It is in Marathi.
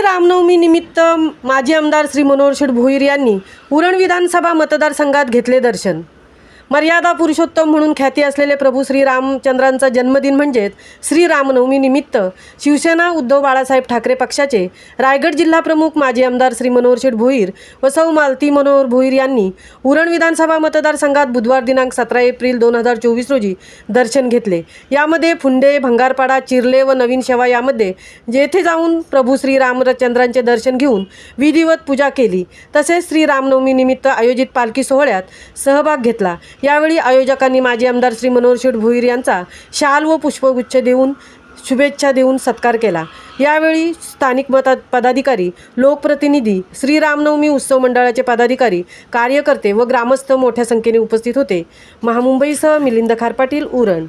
रामनवमी निमित्त माजी आमदार श्री मनोहर शेठ भोईर यांनी उरण विधानसभा मतदारसंघात घेतले दर्शन। मर्यादा पुरुषोत्तम म्हणून ख्याती असलेले प्रभू श्री रामचंद्रांचा जन्मदिन म्हणजेच श्री रामनवमी निमित्त शिवसेना उद्धव बाळासाहेब ठाकरे पक्षाचे रायगड जिल्हा प्रमुख माजी आमदार श्री मनोहर शेठ भोईर व सौ मालती मनोहर भोईर यांनी उरण विधानसभा मतदारसंघात बुधवार दिनांक 17 एप्रिल 2024 रोजी दर्शन घेतले। यामध्ये फुंडे, भंगारपाडा, चिर्ले व नवीन शेवा यामध्ये जेथे जाऊन प्रभू श्री रामचंद्रांचे दर्शन घेऊन विधिवत पूजा केली। तसेच श्री रामनवमी निमित्त आयोजित पालखी सोहळ्यात सहभाग घेतला। यावेळी आयोजकांनी माजी आमदार श्री मनोहर शेठ भोईर यांचा शाल व पुष्पगुच्छ देऊन शुभेच्छा देऊन सत्कार केला। यावेळी स्थानिक पदाधिकारी, लोकप्रतिनिधी, श्री रामनवमी उत्सव मंडळाचे पदाधिकारी, कार्यकर्ते व ग्रामस्थ मोठ्या संख्येने उपस्थित होते। महामुंबईसह मिलिंद खारपाटील, उरण।